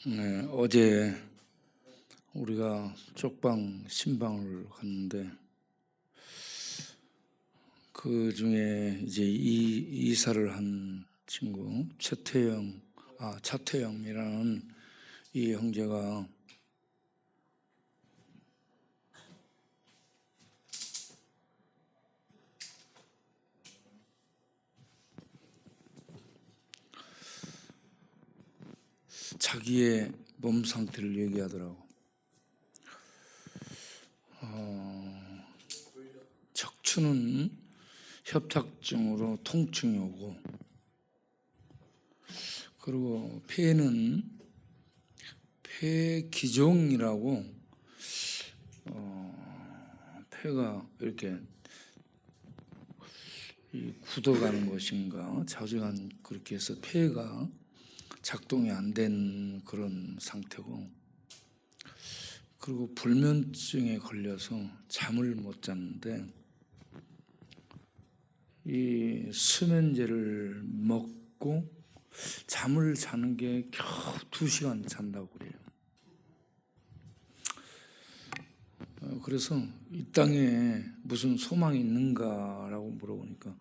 네, 어제 우리가 쪽방 신방을 갔는데 그 중에 이제 이사를 한 친구 차태영이라는 이 형제가 자기의 몸 상태를 얘기하더라고. 척추는 협착증으로 통증이 오고, 그리고 폐는 폐기종이라고 폐가 이렇게 굳어가는 것인가 자주간 그렇게 해서 폐가 작동이 안 된 그런 상태고, 그리고 불면증에 걸려서 잠을 못 잤는데 이 수면제를 먹고 잠을 자는 게 겨우 2시간 잔다고 그래요. 그래서 이 땅에 무슨 소망이 있는가라고 물어보니까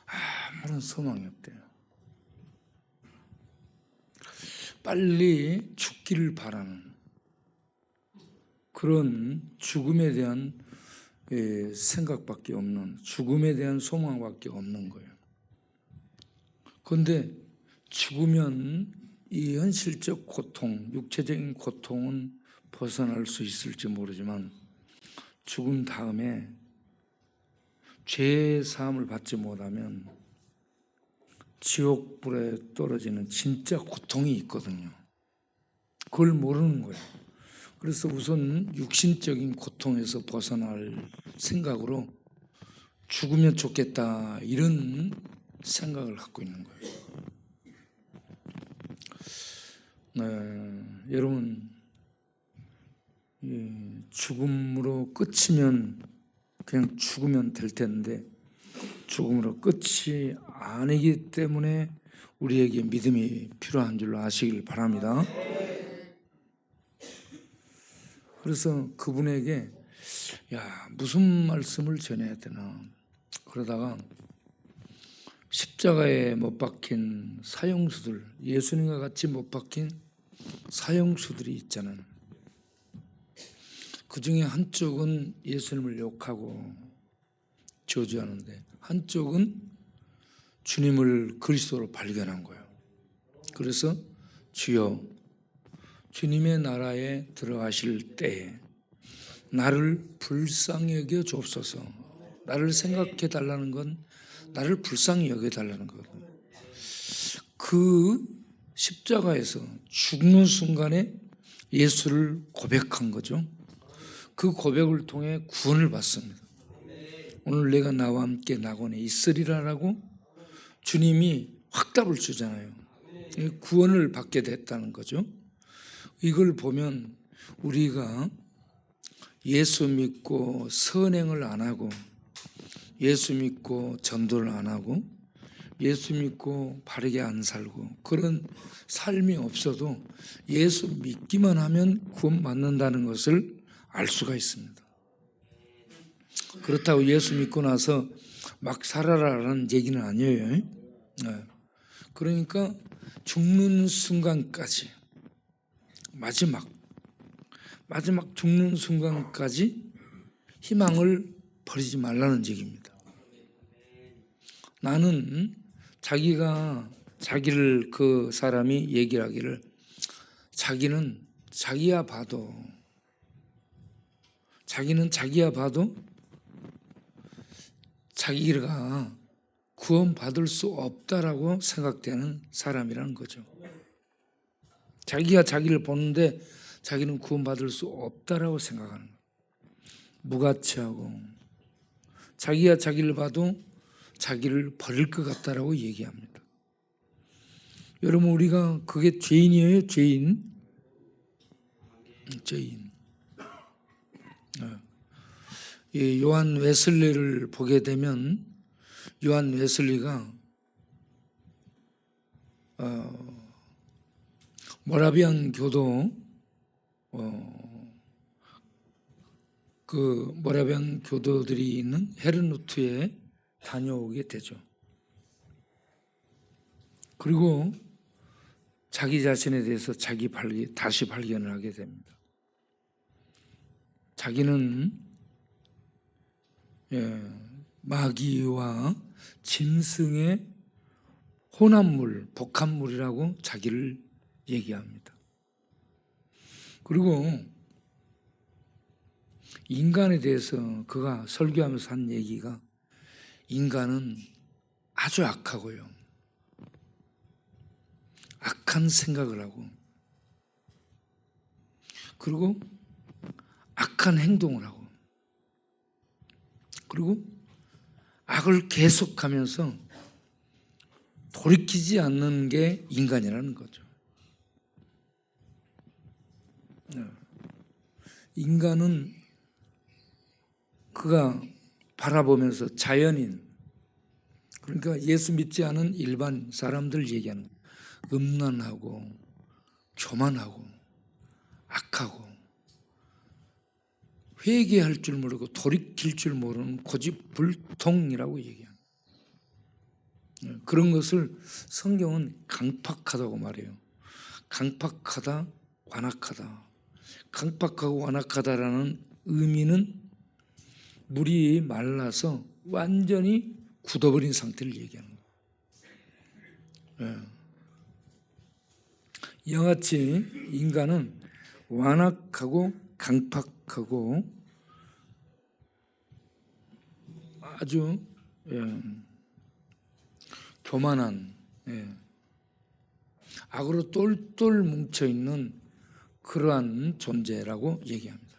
아무런 소망이 없대요. 빨리 죽기를 바라는 그런 죽음에 대한 생각밖에 없는, 죽음에 대한 소망밖에 없는 거예요. 그런데 죽으면 이 현실적 고통, 육체적인 고통은 벗어날 수 있을지 모르지만 죽음 다음에 죄의 사함을 받지 못하면 지옥불에 떨어지는 진짜 고통이 있거든요. 그걸 모르는 거예요. 그래서 우선 육신적인 고통에서 벗어날 생각으로 죽으면 좋겠다, 이런 생각을 갖고 있는 거예요. 여러분, 죽음으로 끝이면 그냥 죽으면 될 텐데 죽음으로 끝이 아니기 때문에 우리에게 믿음이 필요한 줄로 아시길 바랍니다. 그래서 그분에게 무슨 말씀을 전해야 되나 그러다가 십자가에 못 박힌 사형수들, 예수님과 같이 못 박힌 사형수들이 있잖아요. 그 중에 한쪽은 예수님을 욕하고 저주하는데 한쪽은 주님을 그리스도로 발견한 거예요. 그래서 주여, 주님의 나라에 들어가실 때에 나를 불쌍히 여겨 주옵소서. 나를 생각해 달라는 건 나를 불쌍히 여겨 달라는 거거든요. 그 십자가에서 죽는 순간에 예수를 고백한 거죠. 그 고백을 통해 구원을 받습니다. 오늘 내가 나와 함께 낙원에 있으리라라고 주님이 확답을 주잖아요. 구원을 받게 됐다는 거죠. 이걸 보면 우리가 예수 믿고 선행을 안 하고, 예수 믿고 전도를 안 하고, 예수 믿고 바르게 안 살고 그런 삶이 없어도 예수 믿기만 하면 구원 받는다는 것을 알 수가 있습니다. 그렇다고 예수 믿고 나서 막 살아라라는 얘기는 아니에요. 그러니까 죽는 순간까지, 마지막 죽는 순간까지 희망을 버리지 말라는 얘기입니다. 나는 자기를 그 사람이 얘기를 하기를 자기는 자기야 봐도 자기가 구원받을 수 없다라고 생각되는 사람이라는 거죠. 자기가 자기를 보는데 자기는 구원받을 수 없다라고 생각하는 거예요. 무가치하고 자기가 자기를 봐도 자기를 버릴 것 같다라고 얘기합니다. 여러분, 우리가 그게 죄인이에요? 죄인. 요한 웨슬리를 보게 되면 요한 웨슬리가 모라비안 교도 그 모라비안 교도들이 있는 헤르누트에 다녀오게 되죠. 그리고 자기 자신에 대해서 다시 발견을 하게 됩니다. 자기는 마귀와 짐승의 혼합물, 복합물이라고 자기를 얘기합니다. 그리고 인간에 대해서 그가 설교하면서 한 얘기가 인간은 아주 악하고요. 악한 생각을 하고 그리고 악한 행동을 하고 그리고 악을 계속하면서 돌이키지 않는 게 인간이라는 거죠. 인간은 그가 바라보면서 자연인, 그러니까 예수 믿지 않은 일반 사람들 얘기하는 거예요. 음란하고 교만하고 악하고 회개할 줄 모르고 돌이킬 줄 모르는 고집불통이라고 얘기합니다. 그런 것을 성경은 강팍하다고 말해요. 강팍하다, 완악하다. 강팍하고 완악하다라는 의미는 물이 말라서 완전히 굳어버린 상태를 얘기하는 거예요. 이와 같이 인간은 완악하고 강팍하고 아주 교만한 악으로 똘똘 뭉쳐있는 그러한 존재라고 얘기합니다.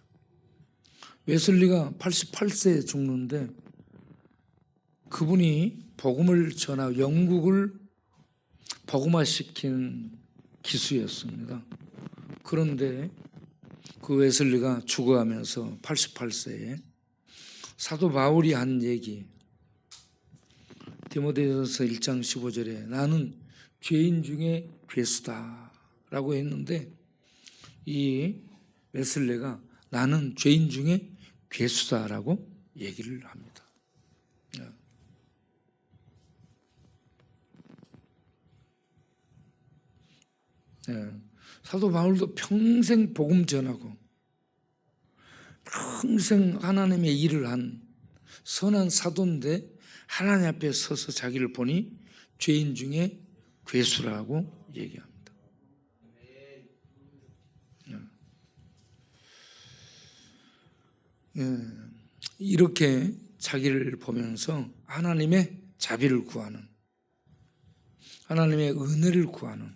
웨슬리가 88세에 죽는데 그분이 복음을 전하고 영국을 복음화시킨 기수였습니다. 그런데 그 웨슬리가 죽어가면서 88세에 사도 바울이 한 얘기, 디모데전서 1장 15절에 나는 죄인 중에 괴수다 라고 했는데 이 웨슬리가 나는 죄인 중에 괴수다라고 얘기를 합니다. 사도 바울도 평생 복음 전하고 평생 하나님의 일을 한 선한 사도인데 하나님 앞에 서서 자기를 보니 죄인 중에 괴수라고 얘기합니다. 이렇게 자기를 보면서 하나님의 자비를 구하는, 하나님의 은혜를 구하는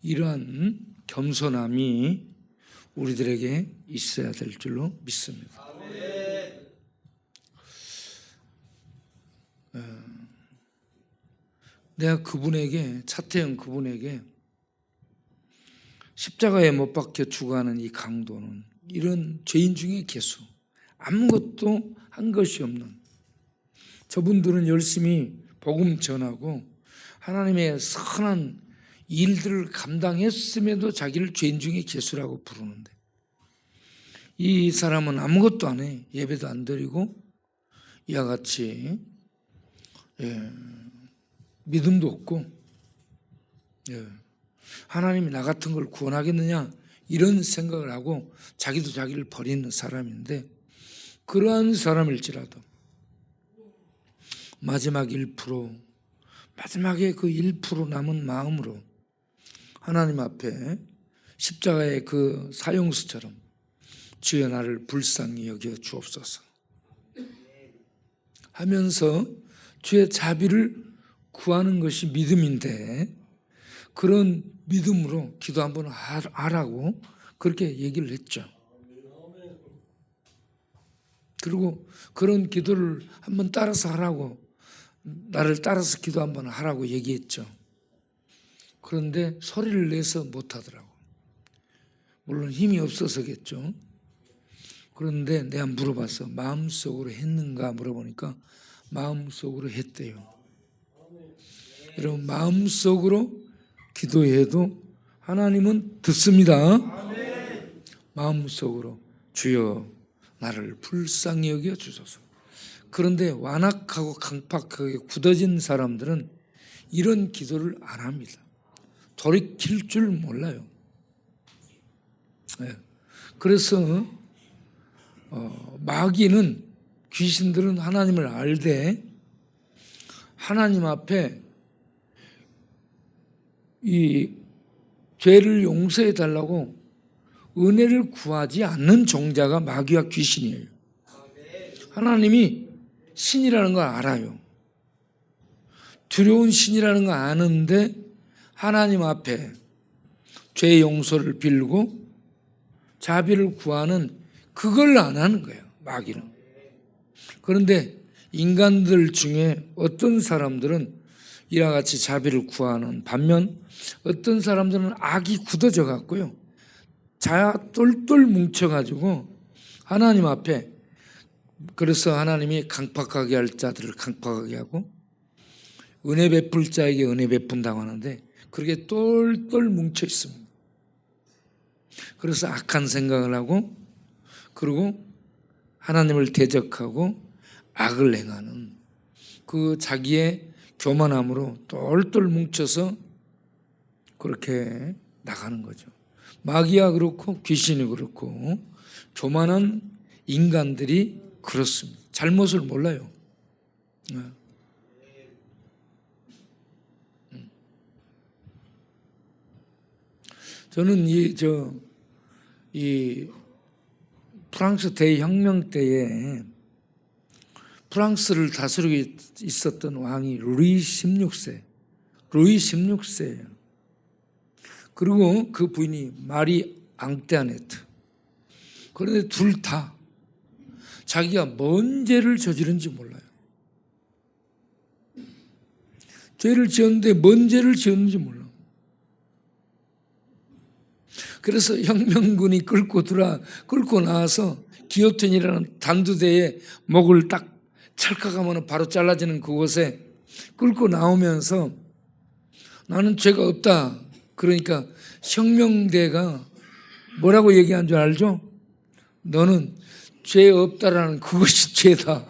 이러한 겸손함이 우리들에게 있어야 될 줄로 믿습니다. 내가 그분에게, 차태현 그분에게 십자가에 못 박혀 죽어가는 이 강도는 이런 죄인 중에 괴수, 아무것도 한 것이 없는, 저분들은 열심히 복음 전하고 하나님의 선한 일들을 감당했음에도 자기를 죄인 중에 괴수라고 부르는데 이 사람은 아무것도 안 해. 예배도 안 드리고 이와 같이 믿음도 없고 하나님이 나 같은 걸 구원하겠느냐 이런 생각을 하고 자기도 자기를 버리는 사람인데, 그러한 사람일지라도 마지막 1%, 마지막에 그 1% 남은 마음으로 하나님 앞에 십자가의 그 사형수처럼 주여 나를 불쌍히 여겨 주옵소서 하면서 주의 자비를 구하는 것이 믿음인데, 그런 믿음으로 기도 한번 하라고 그렇게 얘기를 했죠. 그리고 그런 기도를 한번 따라서 하라고, 나를 따라서 기도 한번 하라고 얘기했죠. 그런데 소리를 내서 못하더라고. 물론 힘이 없어서겠죠. 그런데 내가 물어봤어. 마음속으로 했는가 물어보니까 마음속으로 했대요. 여러분, 마음속으로 기도해도 하나님은 듣습니다. 마음속으로 주여 나를 불쌍히 여겨 주소서. 그런데 완악하고 강팍하게 굳어진 사람들은 이런 기도를 안 합니다. 돌이킬 줄 몰라요. 그래서 마귀는, 귀신들은 하나님을 알되 하나님 앞에 이 죄를 용서해 달라고 은혜를 구하지 않는 종자가 마귀와 귀신이에요. 하나님이 신이라는 걸 알아요. 두려운 신이라는 걸 아는데 하나님 앞에 죄 용서를 빌고 자비를 구하는 그걸 안 하는 거예요, 마귀는. 그런데 인간들 중에 어떤 사람들은 이와 같이 자비를 구하는 반면 어떤 사람들은 악이 굳어져 갖고요, 자 똘똘 뭉쳐가지고 하나님 앞에, 그래서 하나님이 강팍하게 할 자들을 강팍하게 하고 은혜 베풀 자에게 은혜 베푼다고 하는데 그렇게 똘똘 뭉쳐 있습니다. 그래서 악한 생각을 하고 그리고 하나님을 대적하고 악을 행하는 그 자기의 교만함으로 똘똘 뭉쳐서 그렇게 나가는 거죠. 마귀가 그렇고 귀신이 그렇고 교만한 인간들이 그렇습니다. 잘못을 몰라요. 저는 이 프랑스 대혁명 때에 프랑스를 다스리고 있었던 왕이 루이 16세예요. 그리고 그 부인이 마리 앙뚜아네트. 그런데 둘 다 자기가 뭔 죄를 저지른지 몰라요. 죄를 지었는데 뭔 죄를 지었는지 몰라. 그래서 혁명군이 끌고 나와서 기요틴이라는 단두대에 목을 딱 찰칵하면 바로 잘라지는 그곳에 끌고 나오면서 나는 죄가 없다. 그러니까 혁명대가 뭐라고 얘기한 줄 알죠? 너는 죄 없다라는 그것이 죄다.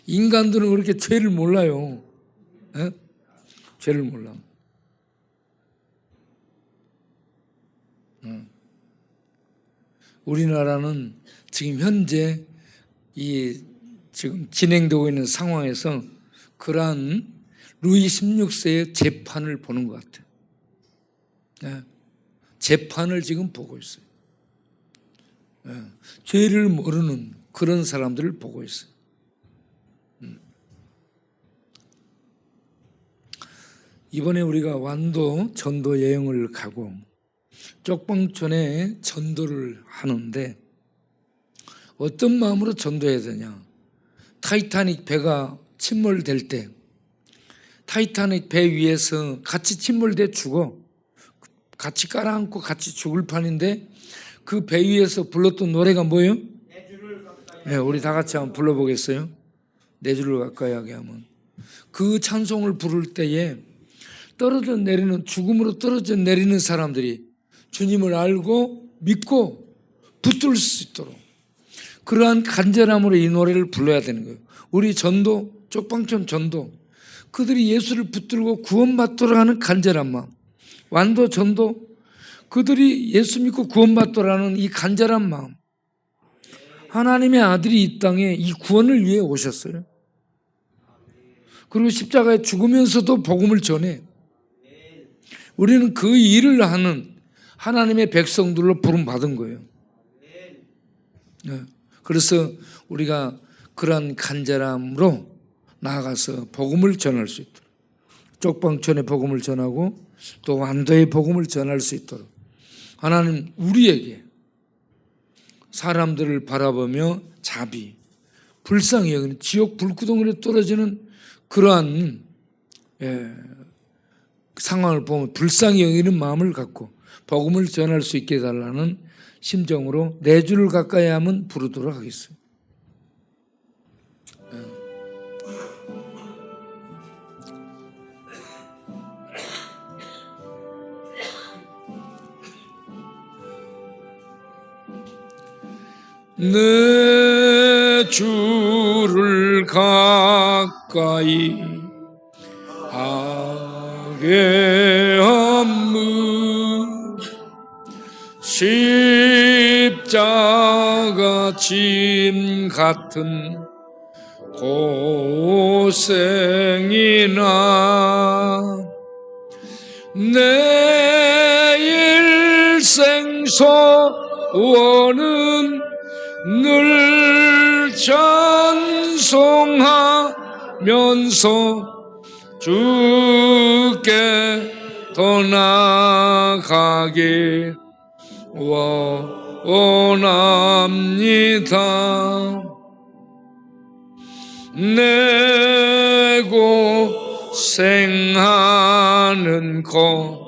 인간들은 그렇게 죄를 몰라요. 에? 죄를 몰라. 우리나라는 지금 현재 지금 진행되고 있는 상황에서 그러한 루이 16세의 재판을 보는 것 같아요. 재판을 지금 보고 있어요. 죄를 모르는 그런 사람들을 보고 있어요. 이번에 우리가 완도 전도 여행을 가고 쪽방촌에 전도를 하는데 어떤 마음으로 전도해야 되냐? 타이타닉 배가 침몰될 때 타이타닉 배 위에서 같이 침몰돼 죽어, 같이 깔아앉고 같이 죽을 판인데 그 배 위에서 불렀던 노래가 뭐예요? 네, 우리 다 같이 한번 불러보겠어요? 내 주를 가까이 하게 하면. 그 찬송을 부를 때에 떨어져 내리는, 죽음으로 떨어져 내리는 사람들이 주님을 알고 믿고 붙들 수 있도록 그러한 간절함으로 이 노래를 불러야 되는 거예요. 우리 전도, 쪽방촌 전도, 그들이 예수를 붙들고 구원받도록 하는 간절한 마음, 완도 전도, 그들이 예수 믿고 구원받도록 하는 이 간절한 마음. 하나님의 아들이 이 땅에 이 구원을 위해 오셨어요. 그리고 십자가에 죽으면서도 복음을 전해. 우리는 그 일을 하는 하나님의 백성들로 부름받은 거예요. 그래서 우리가 그런 간절함으로 나아가서 복음을 전할 수 있도록, 쪽방촌의 복음을 전하고 또 완도의 복음을 전할 수 있도록 하나님 우리에게 사람들을 바라보며 자비, 불쌍히 여기는 지옥 불구덩이에 떨어지는 그러한 상황을 보면 불쌍히 여기는 마음을 갖고 복음을 전할 수 있게 해달라는 심정으로 내 주를 가까이 하면 부르도록 하겠습니다. 내 주를 가까이 하게 함은 십자가 짐 같은 고생이나 내 일생 소원은 늘 찬송하면서 주께 더 나아가기 원합니다. 내 고생하는 것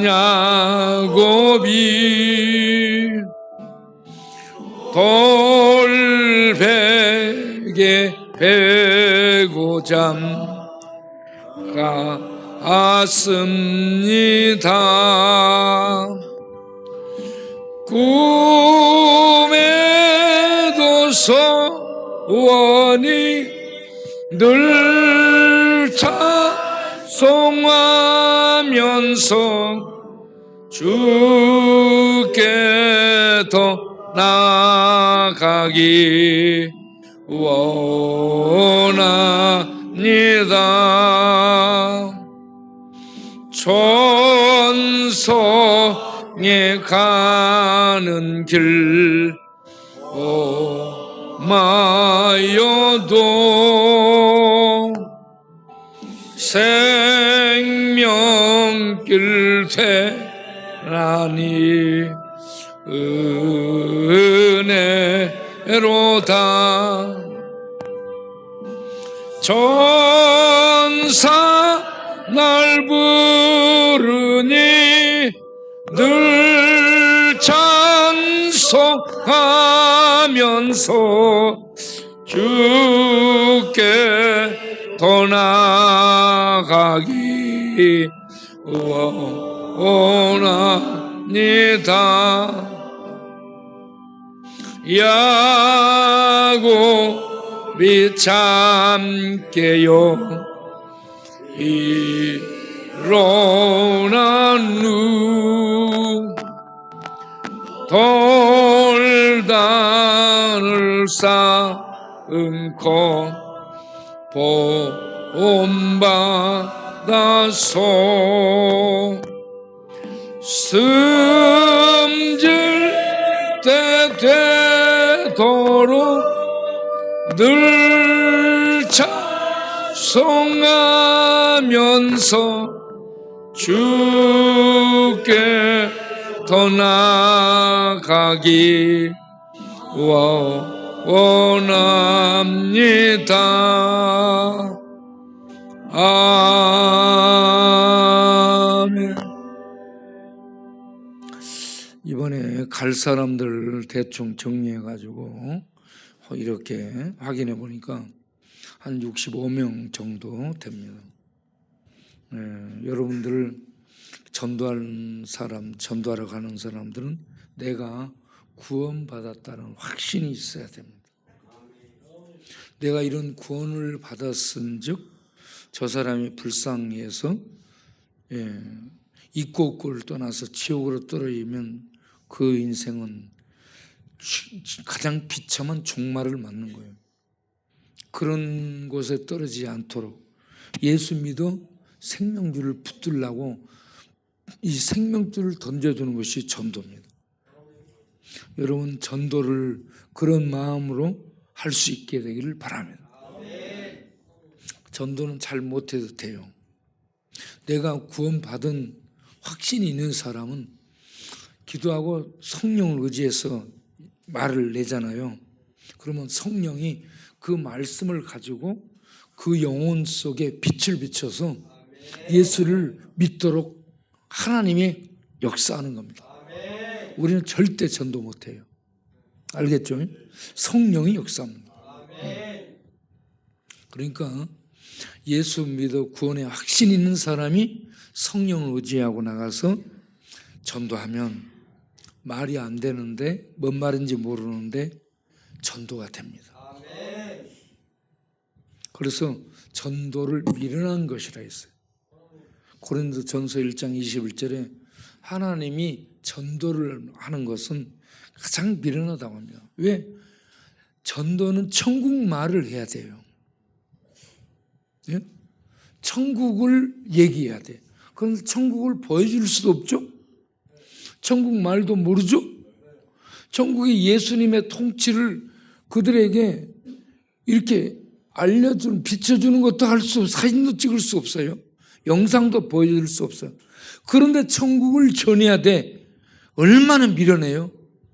야곱이 돌베개 베고 잠갔습니다. 꿈에도 소원이 늘 찬송하면서 주께 더 나아가기 원합니다. 천성에 가는 길 마여도 생명길 되라니 은혜로다. 천사 날 부르니 늘 찬송하면서 주께 더 나아가기 원합니다. 야곱이 참게요 일어난 후 돌단을 쌓은코 본받아서 숨질 때 되도록 늘 찬송하면서 주께 더 나아가기 원합니다. 아멘. 이번에 갈 사람들 대충 정리해가지고 이렇게 확인해 보니까 한 65명 정도 됩니다. 여러분들 전도하러 가는 사람들은 내가 구원받았다는 확신이 있어야 됩니다. 내가 이런 구원을 받았은즉 저 사람이 불쌍해서 있고 없고를 떠나서 지옥으로 떨어지면 그 인생은 가장 비참한 종말을 맞는 거예요. 그런 곳에 떨어지지 않도록 예수 믿어 생명줄을 붙들라고 이 생명줄을 던져주는 것이 전도입니다. 여러분 전도를 그런 마음으로 할 수 있게 되기를 바랍니다. 전도는 잘 못해도 돼요. 내가 구원받은 확신이 있는 사람은 기도하고 성령을 의지해서 말을 내잖아요. 그러면 성령이 그 말씀을 가지고 그 영혼 속에 빛을 비춰서 예수를 믿도록 하나님이 역사하는 겁니다. 우리는 절대 전도 못해요. 알겠죠? 성령이 역사합니다. 그러니까 예수 믿어 구원에 확신 있는 사람이 성령을 의지하고 나가서 전도하면 말이 안 되는데 뭔 말인지 모르는데 전도가 됩니다. 그래서 전도를 미련한 것이라 했어요. 고린도전서 1장 21절에 하나님이 전도를 하는 것은 가장 미련하다고 합니다. 왜? 전도는 천국 말을 해야 돼요. 예? 천국을 얘기해야 돼. 그런데 천국을 보여줄 수도 없죠. 천국 말도 모르죠. 천국의 예수님의 통치를 그들에게 이렇게 알려주는, 비춰주는 것도 할 수 없어요. 사진도 찍을 수 없어요. 영상도 보여줄 수 없어요. 그런데 천국을 전해야 돼. 얼마나 미련해요.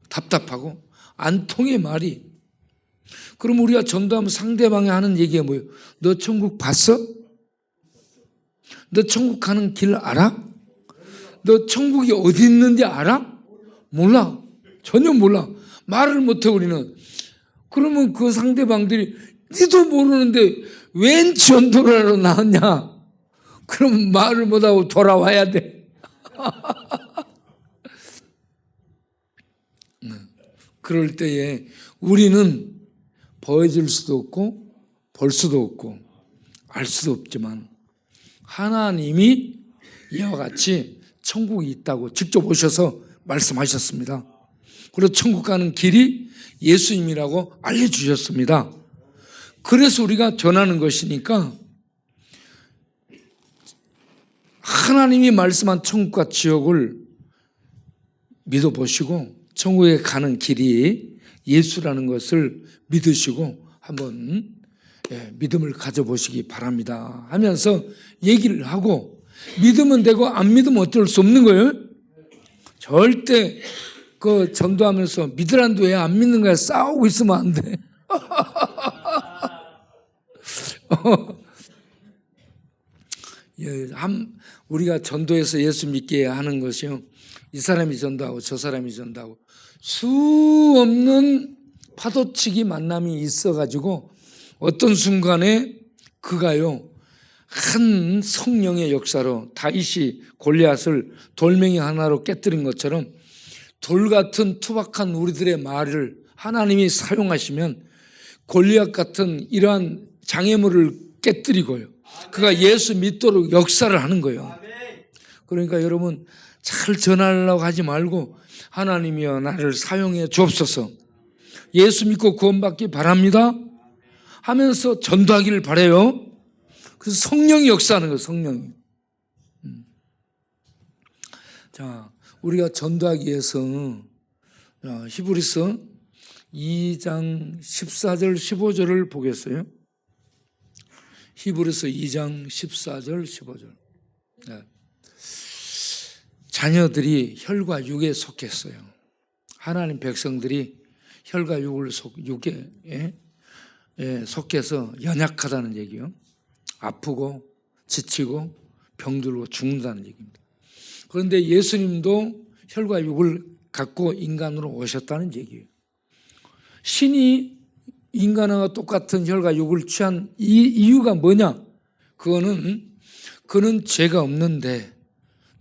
답답하고 안 통해 말이. 그럼 우리가 전도하면 상대방이 하는 얘기가 뭐예요? 너 천국 봤어? 너 천국 가는 길 알아? 너 천국이 어디 있는지 알아? 몰라. 전혀 몰라. 말을 못해 우리는. 그러면 그 상대방들이 니도 모르는데 웬 전도를 하러 나왔냐? 그럼 말을 못하고 돌아와야 돼. 그럴 때에 우리는 보여줄 수도 없고 볼 수도 없고 알 수도 없지만 하나님이 이와 같이 천국이 있다고 직접 오셔서 말씀하셨습니다. 그리고 천국 가는 길이 예수님이라고 알려주셨습니다. 그래서 우리가 전하는 것이니까 하나님이 말씀한 천국과 지옥을 믿어보시고 천국에 가는 길이 예수라는 것을 믿으시고 한번 믿음을 가져보시기 바랍니다 하면서 얘기를 하고, 믿으면 되고 안 믿으면 어쩔 수 없는 거예요. 절대 그 전도하면서 믿으란도 왜 안 믿는 거야 싸우고 있으면 안 돼. 우리가 전도해서 예수 믿게 하는 것이요, 이 사람이 전도하고 저 사람이 전도하고 수 없는 파도치기 만남이 있어가지고 어떤 순간에 그가요 한 성령의 역사로 다윗이 골리앗을 돌멩이 하나로 깨뜨린 것처럼 돌 같은 투박한 우리들의 말을 하나님이 사용하시면 골리앗 같은 이러한 장애물을 깨뜨리고요, 그가 예수 믿도록 역사를 하는 거예요. 그러니까 여러분 잘 전하려고 하지 말고 하나님이여 나를 사용해 주옵소서, 예수 믿고 구원받기 바랍니다 하면서 전도하기를 바라요. 그래서 성령이 역사하는 거예요. 성령이. 자, 우리가 전도하기 위해서 히브리서 2장 14절 15절을 보겠어요. 히브리서 2장 14절 15절. 네. 자녀들이 혈과 육에 속했어요. 하나님 백성들이 혈과 육에 속해서 연약하다는 얘기요. 아프고 지치고 병들고 죽는다는 얘기입니다. 그런데 예수님도 혈과 육을 갖고 인간으로 오셨다는 얘기예요. 신이 인간과 똑같은 혈과 육을 취한 이유가 뭐냐? 그는 죄가 없는데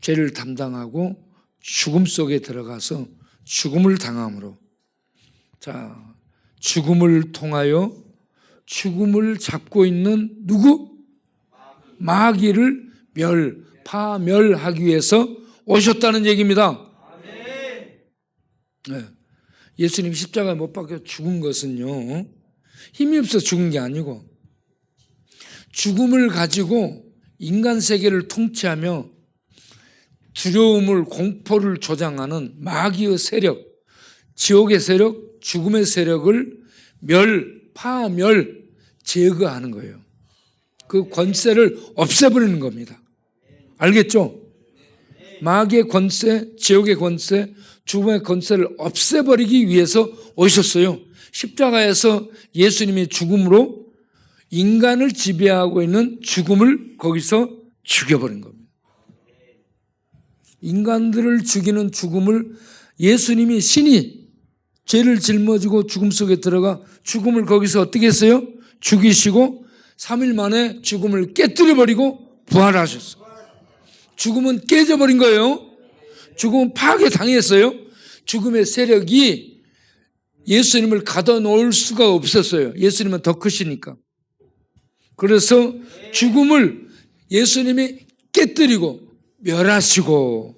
죄를 담당하고 죽음 속에 들어가서 죽음을 당함으로, 자, 죽음을 통하여 죽음을 잡고 있는 누구? 마귀를 파멸하기 위해서 오셨다는 얘기입니다. 네. 예수님 십자가에 못 박혀 죽은 것은요, 힘이 없어 죽은 게 아니고 죽음을 가지고 인간 세계를 통치하며 두려움을, 공포를 조장하는 마귀의 세력, 지옥의 세력, 죽음의 세력을 파멸, 제거하는 거예요. 그 권세를 없애버리는 겁니다. 알겠죠? 마귀의 권세, 지옥의 권세, 죽음의 권세를 없애버리기 위해서 오셨어요. 십자가에서 예수님이 죽음으로 인간을 지배하고 있는 죽음을 거기서 죽여버린 겁니다. 인간들을 죽이는 죽음을 예수님이, 신이 죄를 짊어지고 죽음 속에 들어가 죽음을 거기서 어떻게 했어요? 죽이시고 3일 만에 죽음을 깨뜨려버리고 부활하셨어요. 죽음은 깨져버린 거예요. 죽음은 파괴당했어요. 죽음의 세력이 예수님을 가둬놓을 수가 없었어요. 예수님은 더 크시니까. 그래서 죽음을 예수님이 깨뜨리고 멸하시고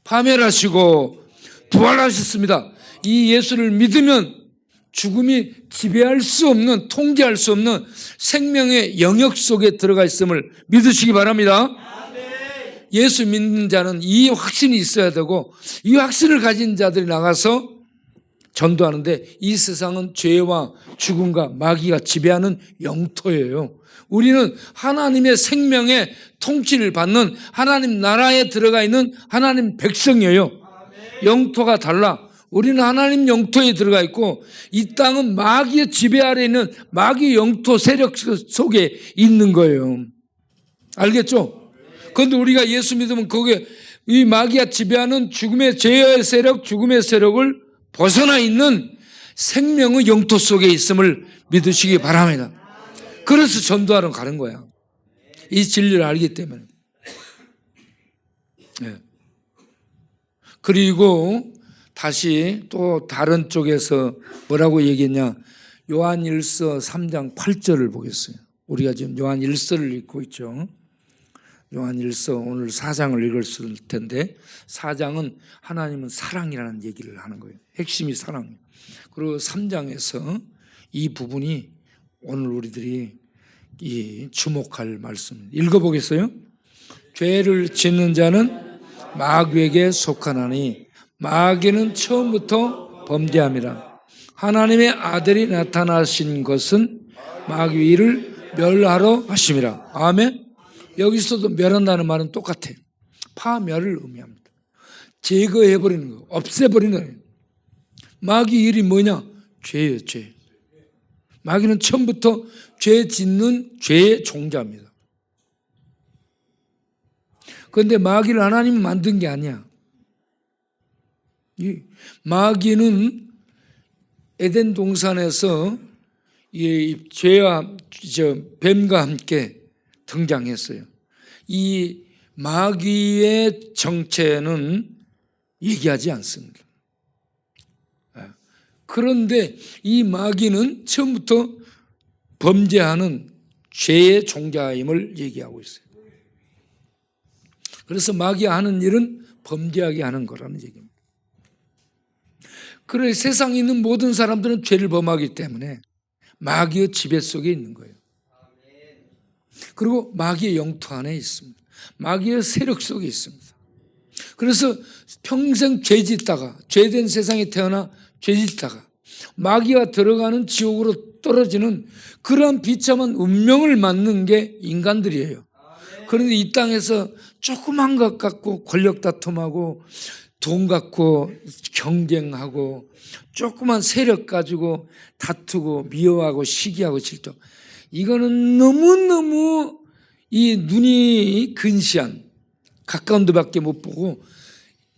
파멸하시고 부활하셨습니다. 이 예수를 믿으면 죽음이 지배할 수 없는, 통제할 수 없는 생명의 영역 속에 들어가 있음을 믿으시기 바랍니다. 예수 믿는 자는 이 확신이 있어야 되고, 이 확신을 가진 자들이 나가서 전도하는데, 이 세상은 죄와 죽음과 마귀가 지배하는 영토예요. 우리는 하나님의 생명의 통치를 받는 하나님 나라에 들어가 있는 하나님 백성이에요. 영토가 달라. 우리는 하나님 영토에 들어가 있고, 이 땅은 마귀의 지배 아래 있는 마귀 영토 세력 속에 있는 거예요. 알겠죠? 그런데 우리가 예수 믿으면 거기에 이 마귀가 지배하는 죽음의 죄의 세력, 죽음의 세력을 벗어나 있는 생명의 영토 속에 있음을 믿으시기 바랍니다. 그래서 전도하러 가는 거야. 이 진리를 알기 때문에. 네. 그리고 다시 또 다른 쪽에서 뭐라고 얘기했냐. 요한일서 3장 8절을 보겠어요. 우리가 지금 요한일서를 읽고 있죠. 요한일서 오늘 4장을 읽을 텐데, 4장은 하나님은 사랑이라는 얘기를 하는 거예요. 핵심이 사랑이에요. 그리고 3장에서 이 부분이 오늘 우리들이 이 주목할 말씀 읽어보겠어요? 죄를 짓는 자는 마귀에게 속하나니 마귀는 처음부터 범죄함이라. 하나님의 아들이 나타나신 것은 마귀를 멸하러 하심이라. 아멘. 여기서도 멸한다는 말은 똑같아요. 파멸을 의미합니다. 제거해버리는 거, 없애버리는 거예요. 마귀 일이 뭐냐? 죄예요, 죄. 마귀는 처음부터 죄 짓는 죄의 종자입니다. 그런데 마귀를 하나님이 만든 게 아니야. 이 마귀는 에덴 동산에서 이 죄와 뱀과 함께 등장했어요. 이 마귀의 정체는 얘기하지 않습니다. 그런데 이 마귀는 처음부터 범죄하는 죄의 종자임을 얘기하고 있어요. 그래서 마귀가 하는 일은 범죄하게 하는 거라는 얘기입니다. 그래 세상에 있는 모든 사람들은 죄를 범하기 때문에 마귀의 지배 속에 있는 거예요. 그리고 마귀의 영토 안에 있습니다. 마귀의 세력 속에 있습니다. 그래서 평생 죄짓다가 죄된 세상에 태어나 죄짓다가 마귀가 들어가는 지옥으로 떨어지는 그러한 비참한 운명을 맞는 게 인간들이에요. 그런데 이 땅에서 조그만 것 갖고 권력 다툼하고 돈 갖고 경쟁하고 조그만 세력 가지고 다투고 미워하고 시기하고 질투, 이거는 너무너무 이 눈이 근시한, 가까운 데밖에 못 보고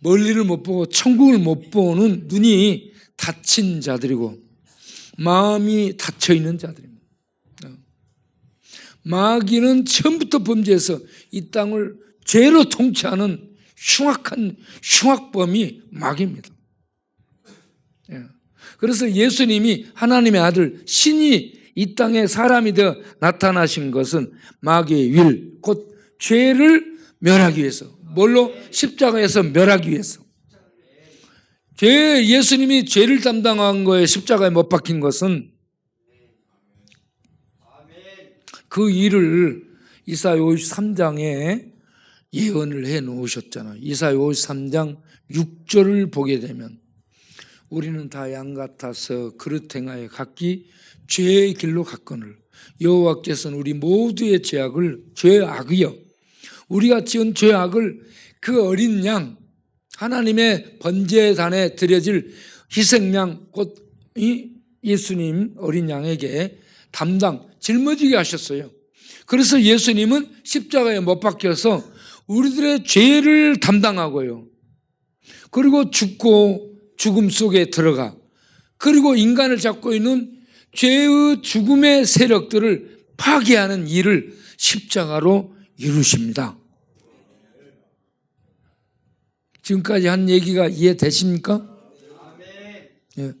멀리를 못 보고 천국을 못 보는 눈이 닫힌 자들이고 마음이 닫혀있는 자들입니다. 마귀는 처음부터 범죄해서 이 땅을 죄로 통치하는 흉악한 흉악범이 마귀입니다. 그래서 예수님이 하나님의 아들 신이 이 땅에 사람이 되어 나타나신 것은 마귀의 윌, 곧 죄를 멸하기 위해서. 뭘로? 십자가에서 멸하기 위해서. 예수님이 죄를 담당한 거에 십자가에 못 박힌 것은 그 일을 이사야 53장에 예언을 해 놓으셨잖아요. 이사야 53장 6절을 보게 되면 우리는 다 양 같아서 그릇 행하여 각기 죄의 길로 갔거늘 여호와께서는 우리 모두의 죄악이요 우리가 지은 죄악을 그 어린 양 하나님의 번제단에 드려질 희생양 곧 예수님 어린 양에게 짊어지게 하셨어요. 그래서 예수님은 십자가에 못 박혀서 우리들의 죄를 담당하고요. 그리고 죽고 죽음 속에 들어가 그리고 인간을 잡고 있는 죄의 죽음의 세력들을 파괴하는 일을 십자가로 이루십니다. 지금까지 한 얘기가 이해되십니까? 예.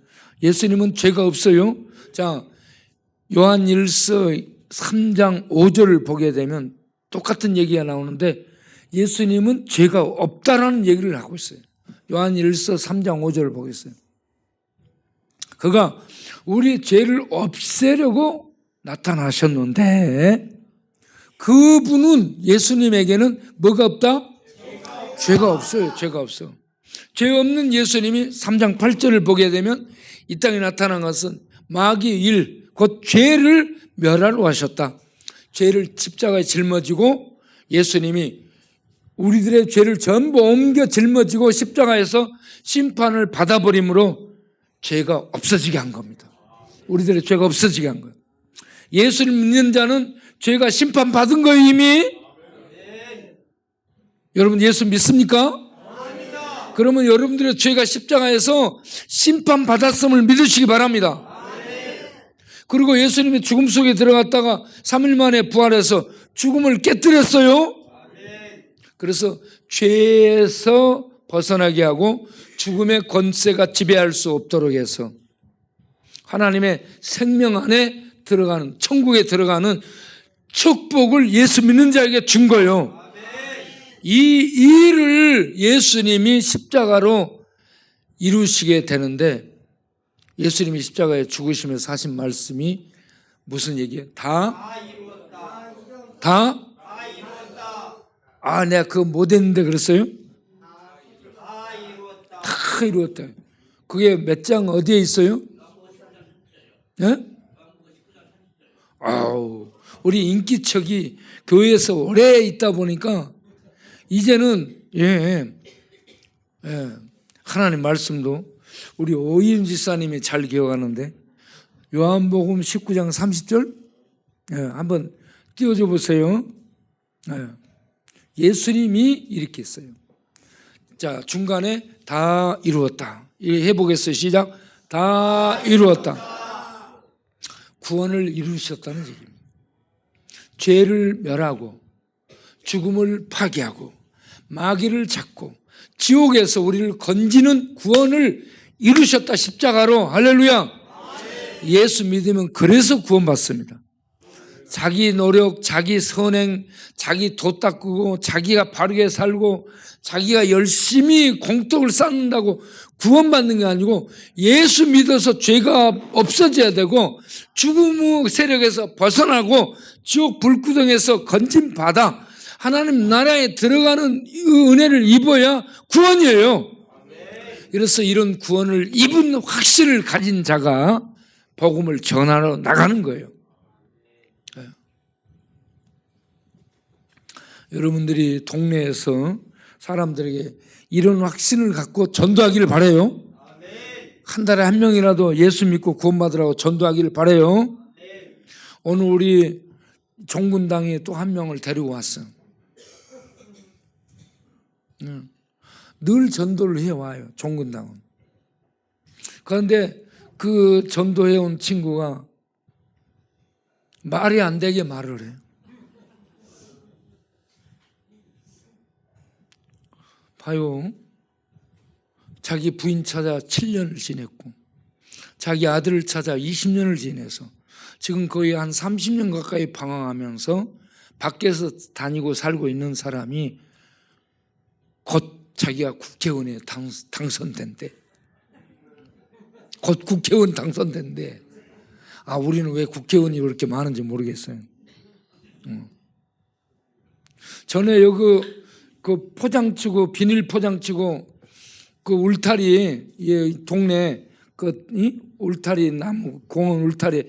예수님은 죄가 없어요. 자, 요한일서 3장 5절을 보게 되면 똑같은 얘기가 나오는데 예수님은 죄가 없다라는 얘기를 하고 있어요. 요한일서 3장 5절을 보겠어요. 그가 우리 죄를 없애려고 나타나셨는데 그분은 예수님에게는 뭐가 없다? 죄가 없어요. 죄가 없어. 죄 없는 예수님이 3장 8절을 보게 되면 이 땅에 나타난 것은 마귀의 일, 곧 죄를 멸하러 하셨다. 죄를 십자가에 짊어지고 예수님이 우리들의 죄를 전부 옮겨 짊어지고 십자가에서 심판을 받아버림으로 죄가 없어지게 한 겁니다. 우리들의 죄가 없어지게 한 거예요. 예수를 믿는 자는 죄가 심판받은 거예요, 이미. 여러분 예수 믿습니까? 그러면 여러분들의 죄가 십자가에서 심판받았음을 믿으시기 바랍니다. 그리고 예수님이 죽음 속에 들어갔다가 3일 만에 부활해서 죽음을 깨뜨렸어요. 그래서 죄에서 벗어나게 하고 죽음의 권세가 지배할 수 없도록 해서 하나님의 생명 안에 들어가는, 천국에 들어가는 축복을 예수 믿는 자에게 준 거예요. 이 일을 예수님이 십자가로 이루시게 되는데 예수님이 십자가에 죽으시면서 하신 말씀이 무슨 얘기예요? 다 이루었다. 아, 내가 그거 못했는데 그랬어요? 다 이루었다. 그게 몇 장 어디에 있어요? 네? 아우, 우리 인기척이 교회에서 오래 있다 보니까 이제는 하나님 말씀도 우리 오인 지사님이 잘 기억하는데 요한복음 19장 30절 한번 띄워줘 보세요. 예수님이 이렇게 했어요. 자, 중간에 다 이루었다. 해보겠어요. 시작. 다 이루었다. 구원을 이루셨다는 얘기입니다. 죄를 멸하고 죽음을 파괴하고 마귀를 잡고 지옥에서 우리를 건지는 구원을 이루셨다. 십자가로. 할렐루야. 예수 믿으면 그래서 구원받습니다. 자기 노력, 자기 선행, 자기 도 닦고 자기가 바르게 살고 자기가 열심히 공덕을 쌓는다고 구원받는 게 아니고 예수 믿어서 죄가 없어져야 되고 죽음의 세력에서 벗어나고 지옥 불구덩에서 건짐받아 하나님 나라에 들어가는 은혜를 입어야 구원이에요. 그래서 이런 구원을 입은 확신을 가진 자가 복음을 전하러 나가는 거예요. 여러분들이 동네에서 사람들에게 이런 확신을 갖고 전도하기를 바라요. 한 달에 한 명이라도 예수 믿고 구원받으라고 전도하기를 바라요. 오늘 우리 종군당이 또 한 명을 데리고 왔어. 늘 전도를 해와요. 종군당은. 그런데 그 전도해온 친구가 말이 안 되게 말을 해요. 봐요. 자기 부인 찾아 7년을 지냈고 자기 아들을 찾아 20년을 지내서 지금 거의 한 30년 가까이 방황하면서 밖에서 다니고 살고 있는 사람이 곧 자기가 국회의원에 당선된대. 곧 국회의원 당선된대. 아, 우리는 왜 국회의원이 그렇게 많은지 모르겠어요. 전에 여기 그 포장치고 비닐 포장치고 그 울타리 동네 그 울타리 나무 공원 울타리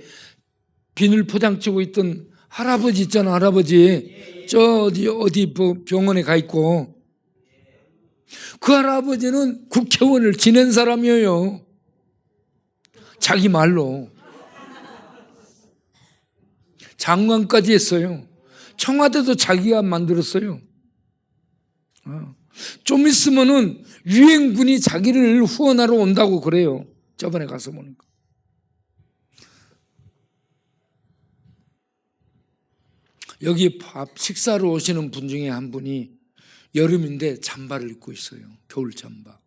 비닐 포장치고 있던 할아버지 있잖아. 할아버지 저 어디 병원에 가 있고 그 할아버지는 국회의원을 지낸 사람이에요. 자기 말로 장관까지 했어요. 청와대도 자기가 만들었어요. 좀 있으면은 유엔군이 자기를 후원하러 온다고 그래요. 저번에 가서 보니까. 여기 식사로 오시는 분 중에 한 분이 여름인데 잠바를 입고 있어요. 겨울 잠바.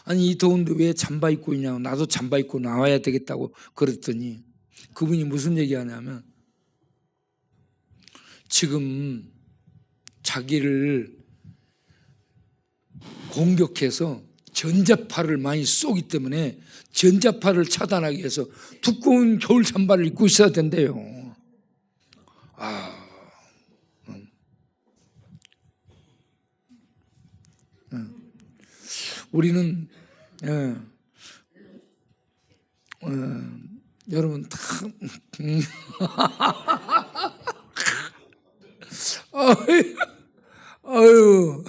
아니 이 더운데 왜 잠바 입고 있냐고. 나도 잠바 입고 나와야 되겠다고 그랬더니 그분이 무슨 얘기하냐면 지금 자기를 공격해서 전자파를 많이 쏘기 때문에 전자파를 차단하기 위해서 두꺼운 겨울 잠바를 입고 있어야 된대요. 우리는 여러분 다 아유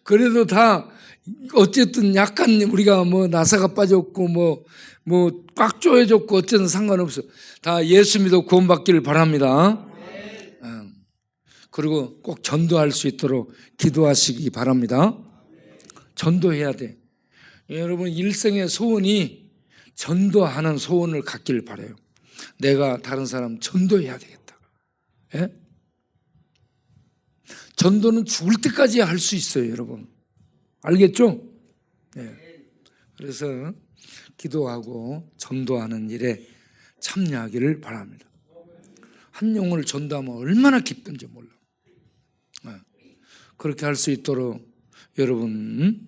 그래도 다 어쨌든 약간 우리가 뭐 나사가 빠졌고 뭐 꽉 조여졌고 어쨌든 상관없어. 다 예수 믿어 구원받기를 바랍니다. 그리고 꼭 전도할 수 있도록 기도하시기 바랍니다. 전도해야 돼. 여러분 일생의 소원이 전도하는 소원을 갖기를 바라요. 내가 다른 사람 전도해야 되겠다. 예? 전도는 죽을 때까지 할 수 있어요, 여러분. 알겠죠? 네. 그래서 기도하고 전도하는 일에 참여하기를 바랍니다. 한 영혼을 전도하면 얼마나 기쁜지 몰라. 그렇게 할 수 있도록 여러분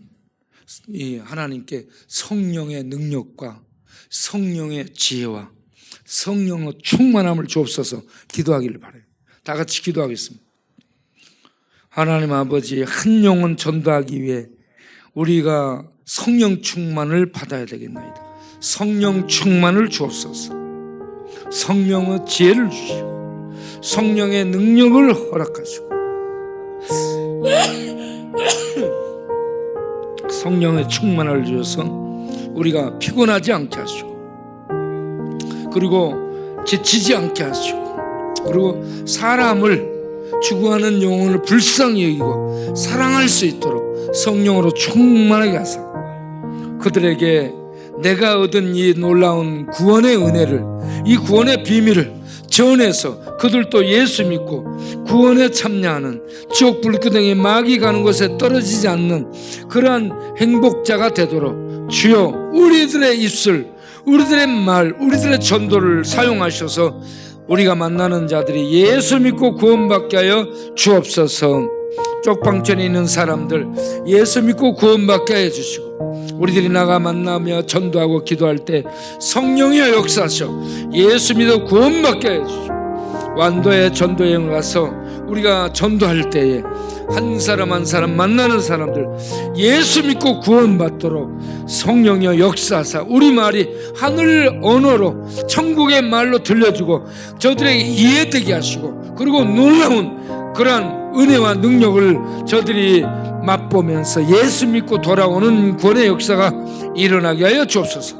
이 하나님께 성령의 능력과 성령의 지혜와 성령의 충만함을 주옵소서 기도하기를 바라요. 다 같이 기도하겠습니다. 하나님 아버지, 한 영혼 전도하기 위해 우리가 성령 충만을 받아야 되겠나이다. 성령 충만을 주옵소서. 성령의 지혜를 주시고 성령의 능력을 허락하시고 성령의 충만을 주셔서 우리가 피곤하지 않게 하시고 그리고 지치지 않게 하시고 그리고 사람을 추구하는 영혼을 불쌍히 여기고 사랑할 수 있도록 성령으로 충만하게 하사 그들에게 내가 얻은 이 놀라운 구원의 은혜를, 이 구원의 비밀을 전해서 그들도 예수 믿고 구원에 참여하는 지옥 불구덩이 마귀 가는 곳에 떨어지지 않는 그러한 행복자가 되도록 주여 우리들의 입술, 우리들의 말, 우리들의 전도를 사용하셔서 우리가 만나는 자들이 예수 믿고 구원받게 하여 주옵소서. 쪽방촌에 있는 사람들 예수 믿고 구원받게 하여 주시고 우리들이 나가 만나며 전도하고 기도할 때 성령이여 역사하셔 예수 믿어 구원받게 하여 주시고 완도의 전도여행 가서 우리가 전도할 때에 한 사람 한 사람 만나는 사람들 예수 믿고 구원받도록 성령이여 역사하사 우리말이 하늘 언어로 천국의 말로 들려주고 저들에게 이해되게 하시고 그리고 놀라운 그러한 은혜와 능력을 저들이 맛보면서 예수 믿고 돌아오는 구원의 역사가 일어나게 하여 주옵소서.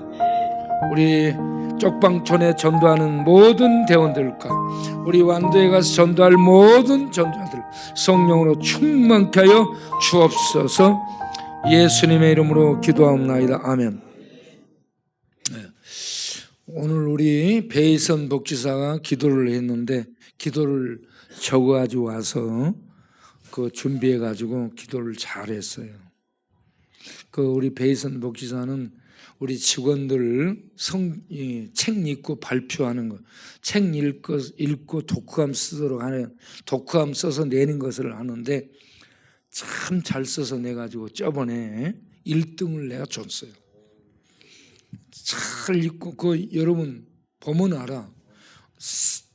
우리 쪽방촌에 전도하는 모든 대원들과 우리 완도에 가서 전도할 모든 전도자들 성령으로 충만케 하여 주옵소서. 예수님의 이름으로 기도하옵나이다. 아멘. 오늘 우리 배희선 복지사가 기도를 했는데 기도를 적어가지고 와서 그 준비해가지고 기도를 잘했어요. 그 우리 배희선 복지사는 우리 직원들 책 읽고 발표하는 것, 책 읽고 독후감 쓰도록 하는, 독후감 써서 내는 것을 하는데 참 잘 써서 내가지고 저번에 1등을 내가 줬어요. 잘 읽고, 여러분 보면 알아.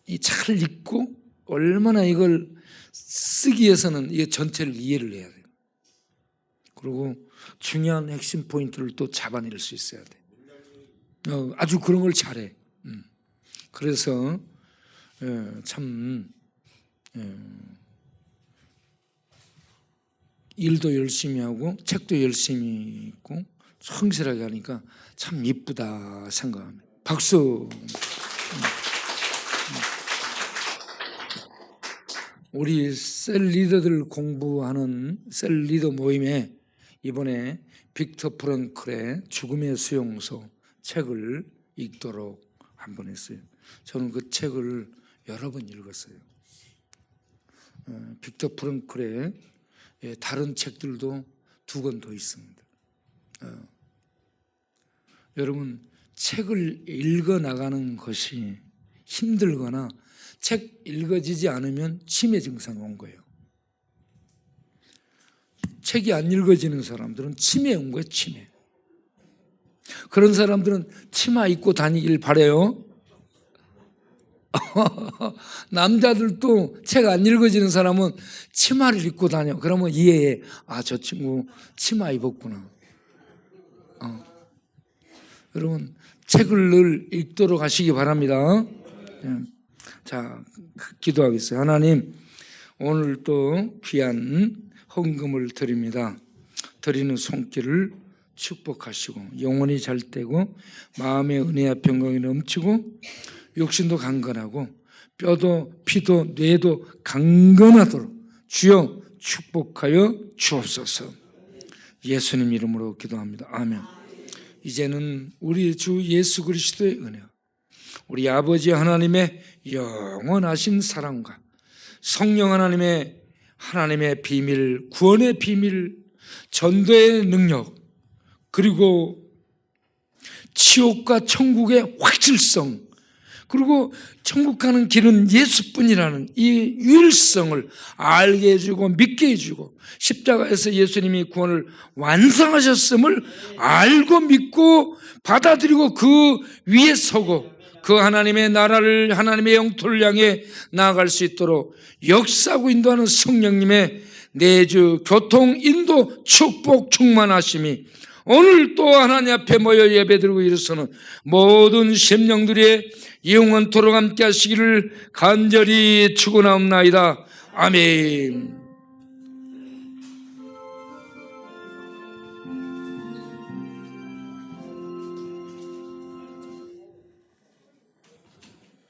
이 잘 읽고 얼마나 이걸 쓰기 위해서는 이 전체를 이해를 해야 돼요. 그리고 중요한 핵심 포인트를 또 잡아낼 수 있어야 돼. 아주 그런 걸 잘해. 그래서 참 일도 열심히 하고 책도 열심히 읽고 성실하게 하니까 참 이쁘다 생각합니다. 박수. 우리 셀 리더들 공부하는 셀 리더 모임에 이번에 빅터 프랑클의 죽음의 수용소 책을 읽도록 한 번 했어요. 저는 그 책을 여러 번 읽었어요. 빅터 프랭클의 다른 책들도 2권 더 있습니다. 여러분, 책을 읽어 나가는 것이 힘들거나 책 읽어지지 않으면 치매 증상이 온 거예요. 책이 안 읽어지는 사람들은 치매 온 거예요. 치매. 그런 사람들은 치마 입고 다니길 바라요. 남자들도 책 안 읽어지는 사람은 치마를 입고 다녀. 그러면 이해해. 아, 저 친구 치마 입었구나. 여러분, 책을 늘 읽도록 하시기 바랍니다. 자, 기도하겠어요. 하나님, 오늘 또 귀한 헌금을 드립니다. 드리는 손길을 축복하시고 영혼이 잘 되고 마음의 은혜와 평강이 넘치고 육신도 강건하고 뼈도 피도 뇌도 강건하도록 주여 축복하여 주옵소서. 예수님 이름으로 기도합니다. 아멘. 이제는 우리 주 예수 그리스도의 은혜, 우리 아버지 하나님의 영원하신 사랑과 성령 하나님의 비밀, 구원의 비밀, 전도의 능력, 그리고 지옥과 천국의 확실성, 그리고 천국 가는 길은 예수뿐이라는 이 유일성을 알게 해주고 믿게 해주고 십자가에서 예수님이 구원을 완성하셨음을 알고 믿고 받아들이고 그 위에 서고 그 하나님의 나라를, 하나님의 영토를 향해 나아갈 수 있도록 역사하고 인도하는 성령님의 내주 교통 인도 축복 충만하심이 오늘 또 하나님 앞에 모여 예배드리고 일어서는 모든 심령들의 영원토록 함께 하시기를 간절히 축원하옵나이다. 아멘.